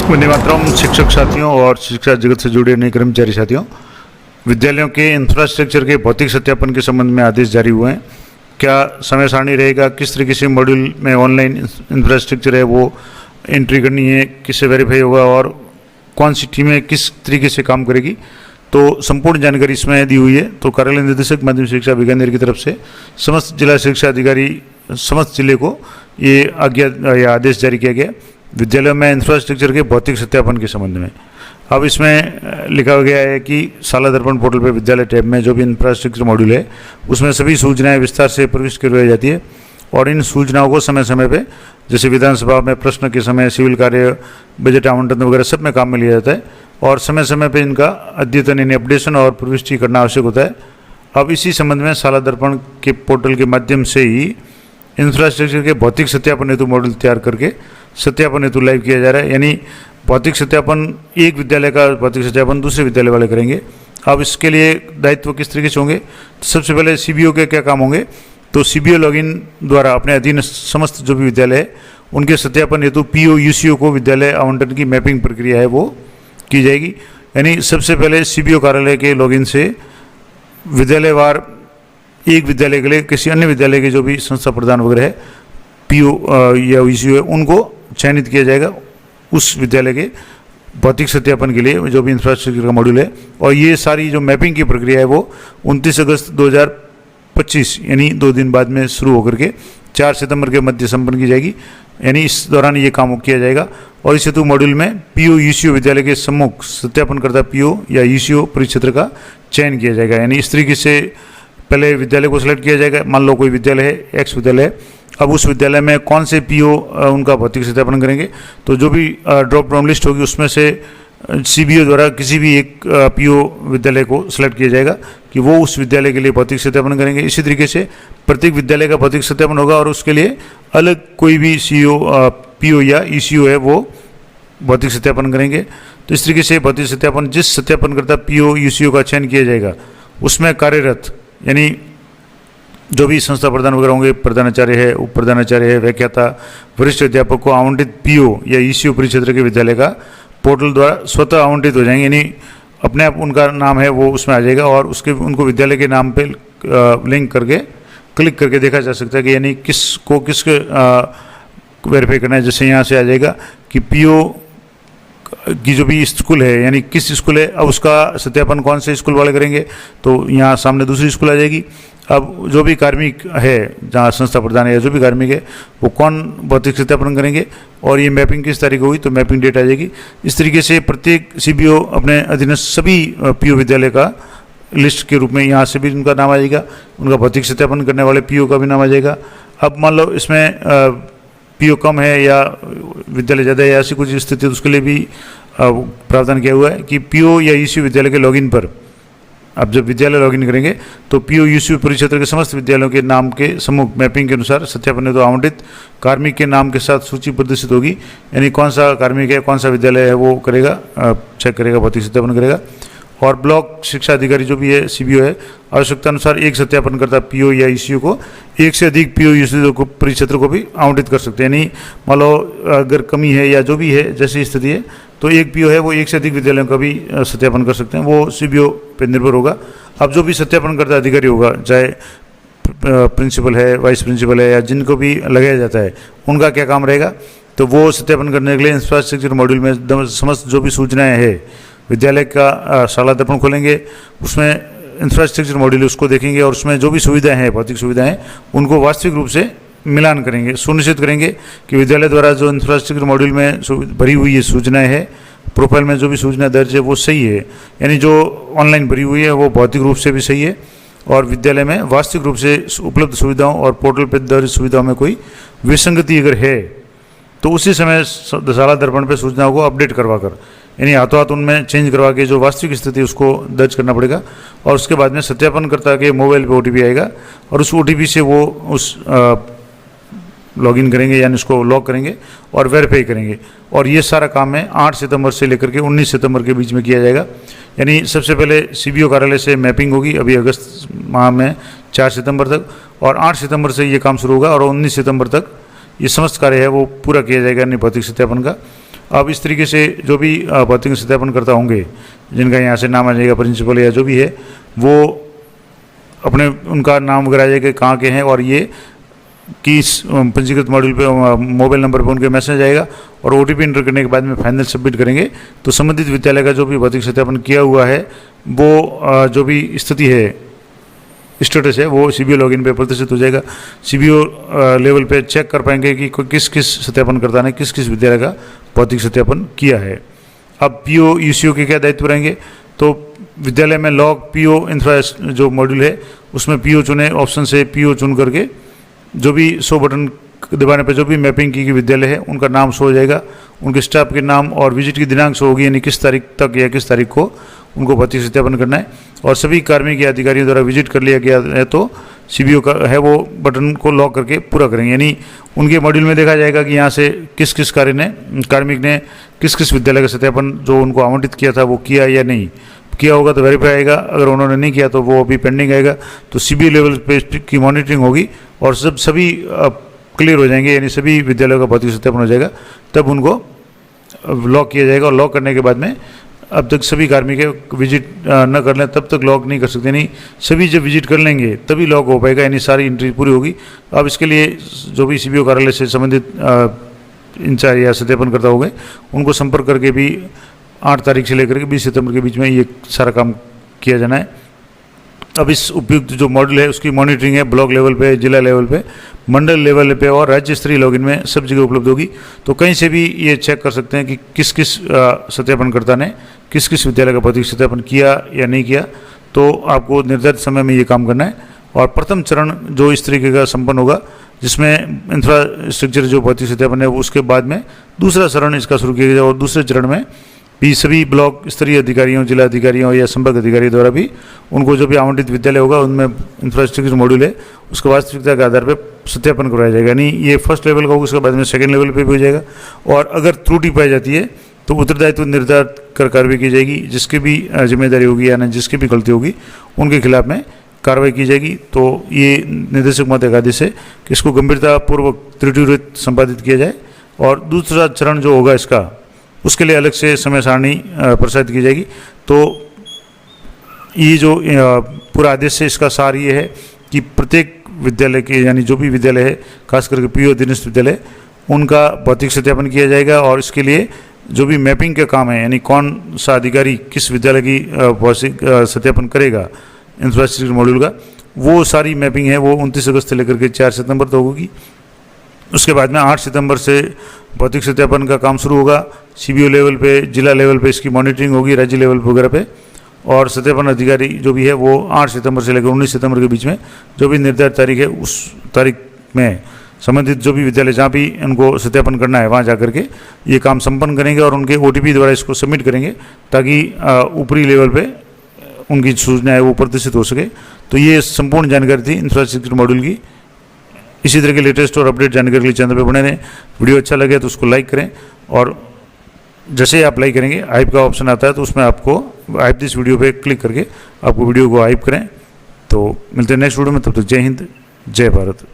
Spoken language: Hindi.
वंदे मातरम। शिक्षक साथियों और शिक्षा जगत से जुड़े नए कर्मचारी साथियों, विद्यालयों के इंफ्रास्ट्रक्चर के भौतिक सत्यापन के संबंध में आदेश जारी हुए हैं। क्या समय सारणी रहेगा, किस तरीके से मॉड्यूल में ऑनलाइन इंफ्रास्ट्रक्चर है वो एंट्री करनी है, किससे वेरीफाई होगा और कौन सी टीमें किस तरीके से काम करेगी, तो संपूर्ण जानकारी इसमें दी हुई है। तो कार्यालय निदेशक माध्यमिक शिक्षा बीकानेर की तरफ से समस्त जिला शिक्षा अधिकारी समस्त जिले को ये आदेश जारी किया गया विद्यालयों में इंफ्रास्ट्रक्चर के भौतिक सत्यापन के संबंध में। अब इसमें लिखा गया है कि शाला दर्पण पोर्टल पर विद्यालय टैब में जो भी इंफ्रास्ट्रक्चर मॉड्यूल है उसमें सभी सूचनाएं विस्तार से प्रविष्ट करवाई जाती है और इन सूचनाओं को समय समय पे जैसे विधानसभा में प्रश्न के समय, सिविल कार्य, बजट आवंटन वगैरह सब में काम में लिया जाता है और समय समय पे इनका अद्यतन यानी अपडेशन और प्रविष्टि करना आवश्यक होता है। अब इसी संबंध में शाला दर्पण के पोर्टल के माध्यम से ही इंफ्रास्ट्रक्चर के भौतिक सत्यापन हेतु मॉडल तैयार करके सत्यापन हेतु लाइव किया जा रहा है। यानी भौतिक सत्यापन एक विद्यालय का भौतिक सत्यापन दूसरे विद्यालय वाले करेंगे। अब इसके लिए दायित्व किस तरीके से होंगे, तो सबसे पहले सीबीओ के क्या काम होंगे, तो सीबीओ लॉगिन द्वारा अपने अधीन समस्त जो भी विद्यालय है उनके सत्यापन हेतु पीओ यूसीओ को विद्यालय आवंटन की मैपिंग प्रक्रिया है वो की जाएगी। यानी सबसे पहले सीबीओ कार्यालय के लॉगिन से विद्यालयवार एक विद्यालय के लिए किसी अन्य विद्यालय के जो भी संस्था प्रधान वगैरह है पीओ या यूसीओ है उनको चयनित किया जाएगा उस विद्यालय के भौतिक सत्यापन के लिए जो भी इंफ्रास्ट्रक्चर का मॉड्यूल है। और ये सारी जो मैपिंग की प्रक्रिया है वो 29 अगस्त 2025 यानी 2 दिन बाद में शुरू होकर के 4 सितंबर के मध्य संपन्न की जाएगी। यानी इस दौरान ये काम किया जाएगा और इस हेतु मॉड्यूल में पीओ यूसीओ विद्यालय के सम्मुख सत्यापनकर्ता पीओ या यूसीओ परिक्षेत्र का चयन किया जाएगा। यानी इस तरीके से पहले विद्यालय को सिलेक्ट किया जाएगा। मान लो कोई विद्यालय है, एक्स विद्यालय है, अब उस विद्यालय में कौन से पीओ उनका भौतिक सत्यापन करेंगे, तो जो भी ड्रॉप डाउन लिस्ट होगी उसमें से सीबीओ द्वारा किसी भी एक पीओ विद्यालय को सिलेक्ट किया जाएगा कि वो उस विद्यालय के लिए भौतिक सत्यापन करेंगे। इसी तरीके से प्रत्येक विद्यालय का भौतिक सत्यापन होगा और उसके लिए अलग कोई भी सीओ पीओ या ईसीओ है वो भौतिक सत्यापन करेंगे। तो इस तरीके से भौतिक सत्यापन जिस सत्यापनकर्ता पीओ यूसीओ का चयन किया जाएगा उसमें कार्यरत यानी जो भी संस्था प्रधान वगैरह होंगे, प्रधानाचार्य है, उप प्रधानाचार्य है, व्याख्याता, वरिष्ठ अध्यापक को आवंटित पीओ या ईसीओ परिक्षेत्र के विद्यालय का पोर्टल द्वारा स्वतः आवंटित हो जाएंगे। यानी अपने आप उनका नाम है वो उसमें आ जाएगा और उसके उनको विद्यालय के नाम पे लिंक करके क्लिक करके देखा जा सकता है कि यानी किसको किसके वेरीफाई करना है। जैसे यहाँ से आ जाएगा कि पीओ की जो भी स्कूल है यानी किस स्कूल है, अब उसका सत्यापन कौन से स्कूल वाले करेंगे, तो यहाँ सामने दूसरी स्कूल आ जाएगी। अब जो भी कार्मिक है जहाँ संस्था प्रधान है या जो भी कार्मिक है वो कौन भौतिक सत्यापन करेंगे और ये मैपिंग किस तारीख को हुई तो मैपिंग डेट आ जाएगी। इस तरीके से प्रत्येक सीबीओ अपने अधीनस्थ सभी पीओ विद्यालय का लिस्ट के रूप में यहाँ से भी उनका नाम आ जाएगा, उनका भौतिक सत्यापन करने वाले पीओ का भी नाम आ जाएगा। अब मान लो इसमें पीओ कम है या विद्यालय ज़्यादा है या ऐसी कुछ स्थिति, तो उसके लिए भी प्रावधान किया हुआ है कि पीओ या ईसीओ विद्यालय के लॉगिन पर अब जब विद्यालय लॉगिन करेंगे तो पीओ यूसीओ परिक्षेत्र के समस्त विद्यालयों के नाम के सम्मुख मैपिंग के अनुसार सत्यापन हेतु आवंटित कार्मिक के नाम के साथ सूची प्रदर्शित होगी। यानी कौन सा कार्मिक है, कौन सा विद्यालय है वो करेगा, चेक करेगा, भौतिक सत्यापन करेगा। और ब्लॉक शिक्षा अधिकारी जो भी है सीबीओ है आवश्यकता अनुसार एक सत्यापनकर्ता पीओ या ईसीओ को एक से अधिक पीओ यूसीओ को परिक्षेत्र को भी आवंटित कर सकते हैं। यानी मान लो अगर कमी है या जो भी है जैसी स्थिति है तो एक पीओ है वो एक से अधिक विद्यालयों का भी सत्यापन कर सकते हैं, वो सीबीओ पर निर्भर होगा। अब जो भी सत्यापनकर्ता अधिकारी होगा, चाहे प्रिंसिपल है, वाइस प्रिंसिपल है या जिनको भी लगाया जाता है, उनका क्या काम रहेगा, तो वो सत्यापन करने के लिए इंफ्रास्ट्रक्चर मॉड्यूल में समस्त जो भी सूचनाएं हैं विद्यालय का शाला दर्पण खोलेंगे, उसमें इंफ्रास्ट्रक्चर मॉड्यूल उसको देखेंगे और उसमें जो भी सुविधाएं हैं, भौतिक सुविधाएं, उनको वास्तविक रूप से मिलान करेंगे, सुनिश्चित करेंगे कि विद्यालय द्वारा जो इंफ्रास्ट्रक्चर मॉड्यूल में भरी हुई ये सूचनाएं है, प्रोफाइल में जो भी सूचना दर्ज है वो सही है। यानी जो ऑनलाइन भरी हुई है वो भौतिक रूप से भी सही है और विद्यालय में वास्तविक रूप से उपलब्ध सुविधाओं और पोर्टल पर दर्ज सुविधाओं में कोई विसंगति अगर है तो उसी समय शाला दर्पण पर सूचनाओं को अपडेट करवा कर यानी हाथों हाथ उनमें चेंज करवा के जो वास्तविक स्थिति उसको दर्ज करना पड़ेगा और उसके बाद में सत्यापनकर्ता के मोबाइल पे ओटीपी आएगा और उस ओटीपी से वो उस लॉगिन करेंगे यानी उसको लॉक करेंगे और वेरीफाई करेंगे। और ये सारा काम है 8 सितंबर से लेकर के 19 सितंबर के बीच में किया जाएगा। यानी सबसे पहले सीबीओ कार्यालय से मैपिंग होगी अभी अगस्त माह में 4 सितंबर तक और 8 सितंबर से ये काम शुरू होगा और 19 सितंबर तक ये समस्त कार्य है वो पूरा किया जाएगा यानी भौतिक सत्यापन का। अब इस तरीके से जो भी भौतिक सत्यापनकर्ता होंगे, जिनका यहाँ से नाम आ जाएगा, प्रिंसिपल या जो भी है, वो अपने उनका नाम वगैरह आ जाएगा कहाँ के हैं, और ये किस पंजीकृत मॉड्यूल पे मोबाइल नंबर पे उनके मैसेज आएगा, और OTP एंटर करने के बाद में फाइनल सबमिट करेंगे तो संबंधित विद्यालय का जो भी भौतिक सत्यापन किया हुआ है वो जो भी स्थिति है, स्टेटस है, वो CBO लॉगिन पे प्रदर्शित हो जाएगा। CBO लेवल पे चेक कर पाएंगे कि किस किस सत्यापनकर्ता ने किस किस विद्यालय का भौतिक सत्यापन किया है। अब PO UCO के क्या दायित्व रहेंगे, तो विद्यालय में लॉग PO इंफ्रा जो मॉड्यूल है उसमें PO चुने, ऑप्शन से PO चुन करके जो भी 100 बटन दबाने पर जो भी मैपिंग की गई विद्यालय है उनका नाम शो हो जाएगा, उनके स्टाफ के नाम और विजिट की दिनांक शो होगी, यानी किस तारीख तक या किस तारीख को उनको भौतिक सत्यापन करना है। और सभी कार्मिक या अधिकारियों द्वारा विजिट कर लिया गया है तो CBO का है वो बटन को लॉक करके पूरा करेंगे, यानी उनके मॉड्यूल में देखा जाएगा कि यहाँ से किस किस कार्मिक ने किस किस विद्यालय का सत्यापन जो उनको आवंटित किया था वो किया या नहीं किया होगा तो वेरीफाई आएगा, अगर उन्होंने नहीं किया तो वो अभी पेंडिंग आएगा। तो CBO लेवल पे की मॉनिटरिंग होगी और सभी क्लियर हो जाएंगे, यानी सभी विद्यालयों का भौतिक सत्यापन हो जाएगा, तब उनको लॉक किया जाएगा। और लॉक करने के बाद में अब तक सभी कार्मिक विजिट न कर लें तब तक लॉक नहीं कर सकते, नहीं सभी जब विजिट कर लेंगे तभी लॉक हो पाएगा, यानी सारी एंट्री पूरी होगी। अब इसके लिए जो भी CBO कार्यालय से संबंधित इंचार्ज या सत्यापनकर्ता हो गए उनको संपर्क करके भी 8 तारीख से लेकर के 20 सितंबर के बीच में ये सारा काम किया जाना है। अब इस उपयुक्त जो मॉड्यूल है उसकी मॉनिटरिंग है ब्लॉक लेवल पे, जिला लेवल पे, मंडल लेवल पे और राज्य स्तरीय लॉगिन में सब जगह उपलब्ध होगी। तो कहीं से भी ये चेक कर सकते हैं कि किस किस सत्यापनकर्ता ने किस किस विद्यालय का भौतिक सत्यापन किया या नहीं किया। तो आपको निर्धारित समय में ये काम करना है। और प्रथम चरण जो इस तरीके का संपन्न होगा जिसमें इंफ्रास्ट्रक्चर जो भौतिक सत्यापन है उसके बाद में दूसरा चरण इसका शुरू किया जाएगा, और दूसरे चरण में भी सभी ब्लॉक स्तरीय अधिकारियों, जिला अधिकारियों या संपर्क अधिकारियों द्वारा भी उनको जो भी आवंटित विद्यालय होगा उनमें इंफ्रास्ट्रक्चर मॉड्यूल है उसका वास्तविकता के आधार पर सत्यापन करवाया जाएगा। यानी ये फर्स्ट लेवल का होगा, उसके बाद में सेकंड लेवल पे भी हो जाएगा। और अगर त्रुटि पाई जाती है तो उत्तरदायित्व निर्धारित कर कार्रवाई की जाएगी, जिसकी भी जिम्मेदारी होगी या जिसकी भी गलती होगी उनके खिलाफ में कार्रवाई की जाएगी। तो ये निर्देशक महोदय का आदेश है कि इसको गंभीरतापूर्वक त्रुटिरहित संपादित किया जाए। और दूसरा चरण जो होगा इसका उसके लिए अलग से समय सारणी प्रसारित की जाएगी। तो ये जो पूरा आदेश है इसका सार ये है कि प्रत्येक विद्यालय के, यानी जो भी विद्यालय है खास करके PO अधीनस्थ विद्यालय, उनका भौतिक सत्यापन किया जाएगा। और इसके लिए जो भी मैपिंग का काम है, यानी कौन सा अधिकारी किस विद्यालय की भौतिक सत्यापन करेगा इंफ्रास्ट्रक्चर मॉड्यूल का, वो सारी मैपिंग है वो 29 अगस्त से लेकर के 4 सितंबर तक होगी। उसके बाद में 8 सितंबर से भौतिक सत्यापन का काम शुरू होगा। CBO लेवल पे, जिला लेवल पे इसकी मॉनिटरिंग होगी, राज्य लेवल वगैरह पे। और सत्यापन अधिकारी जो भी है वो 8 सितंबर से लेकर 19 सितंबर के बीच में जो भी निर्धारित तारीख है उस तारीख में संबंधित जो भी विद्यालय जहाँ भी इनको सत्यापन करना है वहाँ जा करके ये काम संपन्न करेंगे और उनके OTP द्वारा इसको सबमिट करेंगे ताकि ऊपरी लेवल पे उनकी सूचना है वो प्रदर्शित हो सके। तो ये संपूर्ण जानकारी थी इंफ्रास्ट्रक्चर मॉड्यूल की। इसी तरह के लेटेस्ट और अपडेट जानकारी के लिए चैनल पर बने रहें। वीडियो अच्छा लगे तो उसको लाइक करें, और जैसे ही आप लाइक करेंगे हाइप का ऑप्शन आता है तो उसमें आपको हाइप दिस वीडियो पे क्लिक करके आपको वीडियो को हाइप करें। तो मिलते हैं नेक्स्ट वीडियो में, तब तक जय हिंद, जय भारत।